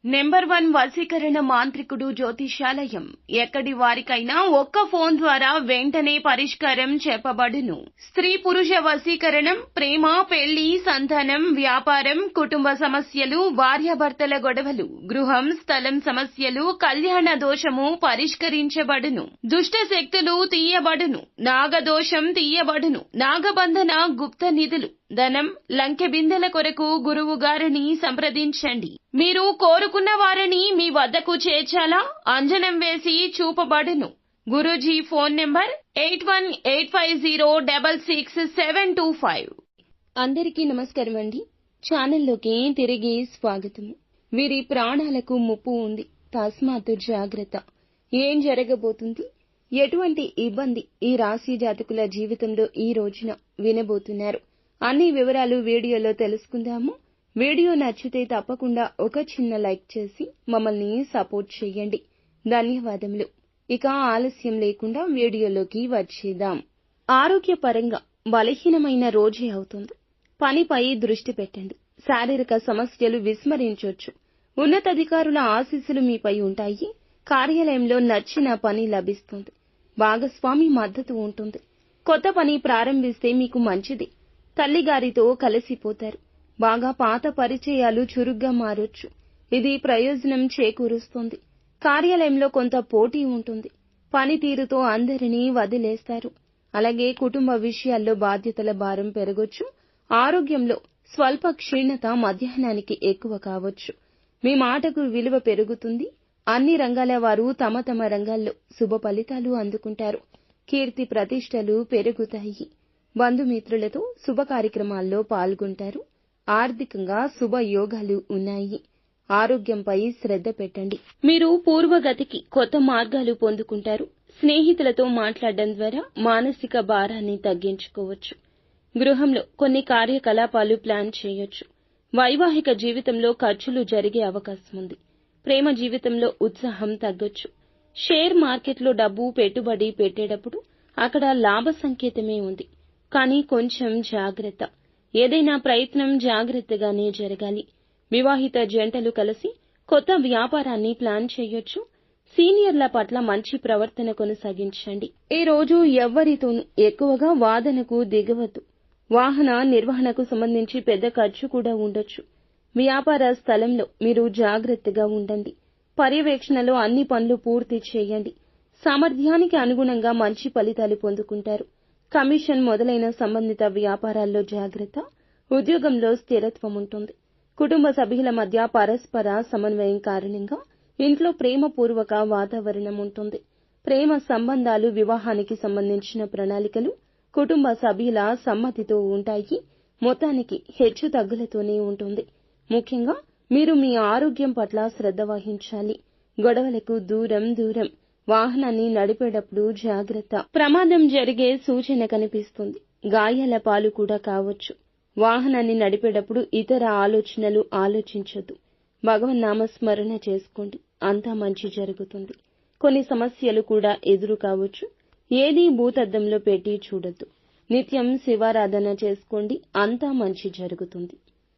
Number 1 వశీకరణ మాంత్రికుడు జ్యోతిషాలయం. ఎక్కడి వారికైనా ఒక్క ఫోన్ ద్వారా వెంటనే పరిష్కారం చెప్పబడును. స్త్రీ పురుష వశీకరణం, ప్రేమ, పెళ్లి, సంతానం, వ్యాపారం, కుటుంబ సమస్యలు, భార్యాభర్తల గొడవలు, గృహం, స్థలం సమస్యలు, కళ్యాణ దోషము పరిష్కరించబడును. దుష్ట శక్తులు తీయబడును. నాగదోషం తీయబడును. నాగబంధన, గుప్త నిధులు, ధనం, లంకె బిందెల కొరకు గురువు గారిని సంప్రదించండి. మీరు కోరుకున్న వారిని మీ వద్దకు చేర్చాలా? అంజనం వేసి చూపబడును. Guruji phone number 8185066725. అందరికీ నమస్కారం అండి. ఛానల్లోకి తిరిగి స్వాగతం. వీరి ప్రాణాలకు ముప్పు ఉంది, తస్మాత్తు జాగ్రత్త. ఏం జరగబోతుంది, ఎటువంటి ఇబ్బంది ఈ రాశి జాతకుల జీవితంలో ఈ రోజున వినబోతున్నారు, అన్ని వివరాలు వీడియోలో తెలుసుకుందాము. వీడియో నచ్చితే తప్పకుండా ఒక చిన్న లైక్ చేసి మమ్మల్ని సపోర్ట్ చేయండి. ధన్యవాదములు. ఇక ఆలస్యం లేకుండా వీడియోలోకి వచ్చేద్దాం. ఆరోగ్యపరంగా బలహీనమైన రోజే అవుతుంది. పనిపై దృష్టి పెట్టండి. శారీరక సమస్యలు విస్మరించొచ్చు. ఉన్నతాధికారుల ఆశీస్సులు మీపై ఉంటాయి. కార్యాలయంలో నచ్చిన పని లభిస్తుంది. భాగస్వామి మద్దతు ఉంటుంది. కొత్త పని ప్రారంభిస్తే మీకు మంచిది. తల్లిగారితో కలిసిపోతారు. బాగా పాత పరిచయాలు చురుగ్గా మారొచ్చు. ఇది ప్రయోజనం చేకూరుస్తుంది. కార్యాలయంలో కొంత పోటీ ఉంటుంది. పనితీరుతో అందరినీ వదిలేస్తారు. అలాగే కుటుంబ విషయాల్లో బాధ్యతల భారం పెరగొచ్చు. ఆరోగ్యంలో స్వల్ప క్షీణత మధ్యాహ్నానికి ఎక్కువ కావచ్చు. మీ మాటకు విలువ పెరుగుతుంది. అన్ని రంగాల వారు తమ తమ రంగాల్లో శుభ ఫలితాలు అందుకుంటారు. కీర్తి ప్రతిష్టలు పెరుగుతాయి. బంధుమిత్రులతో శుభ కార్యక్రమాల్లో పాల్గొంటారు. ఆర్థికంగా శుభయోగాలు ఉన్నాయి. ఆరోగ్యంపై శ్రద్ధ పెట్టండి. మీరు పూర్వగతికి కొత్త మార్గాలు పొందుకుంటారు. స్నేహితులతో మాట్లాడడం ద్వారా మానసిక భారాన్ని తగ్గించుకోవచ్చు. గృహంలో కొన్ని కార్యకలాపాలు ప్లాన్ చేయొచ్చు. వైవాహిక జీవితంలో ఖర్చులు జరిగే అవకాశం ఉంది. ప్రేమ జీవితంలో ఉత్సాహం తగ్గొచ్చు. షేర్ మార్కెట్లో డబ్బు పెట్టుబడి పెట్టేటప్పుడు అక్కడ లాభ సంకేతమే ఉంది. కానీ కొంచెం జాగ్రత్త. ఏదైనా ప్రయత్నం జాగ్రత్తగానే జరగాలి. వివాహిత జంటలు కలిసి కొత్త వ్యాపారాన్ని ప్లాన్ చేయొచ్చు. సీనియర్ల పట్ల మంచి ప్రవర్తన కొనసాగించండి. ఈ రోజు ఎవ్వరితోనూ ఎక్కువగా వాదనకు దిగవద్దు. వాహన నిర్వహణకు సంబంధించి పెద్ద ఖర్చు కూడా ఉండొచ్చు. వ్యాపార స్థలంలో మీరు జాగ్రత్తగా ఉండండి. పర్యవేక్షణలో అన్ని పనులు పూర్తి చేయండి. సామర్థ్యానికి అనుగుణంగా మంచి ఫలితాలు పొందుకుంటారు. కమిషన్ మొదలైన సంబంధిత వ్యాపారాల్లో జాగ్రత్త. ఉద్యోగంలో స్థిరత్వం ఉంటుంది. కుటుంబ సభ్యుల మధ్య పరస్పర సమన్వయం కారణంగా ఇంట్లో ప్రేమపూర్వక వాతావరణం ఉంటుంది. ప్రేమ సంబంధాలు, వివాహానికి సంబంధించిన ప్రణాళికలు కుటుంబ సభ్యుల సమ్మతితో ఉంటాయి. మొత్తానికి హెచ్చు తగ్గులతోనే ఉంటుంది. ముఖ్యంగా మీరు మీ ఆరోగ్యం పట్ల శ్రద్ధ వహించాలి. గొడవలకు దూరం. వాహనాన్ని నడిపేటప్పుడు జాగ్రత్త. ప్రమాదం జరిగే సూచన కనిపిస్తుంది. గాయాల పాలు కూడా కావచ్చు. వాహనాన్ని నడిపేటప్పుడు ఇతర ఆలోచనలు ఆలోచించొద్దు. భగవన్నామస్మరణ చేసుకోండి. అంతా మంచి జరుగుతుంది. కొన్ని సమస్యలు కూడా ఎదురు కావచ్చు. ఏదీ భూతద్దంలో పెట్టి చూడొద్దు. నిత్యం శివారాధన చేసుకోండి. అంతా మంచి జరుగుతుంది.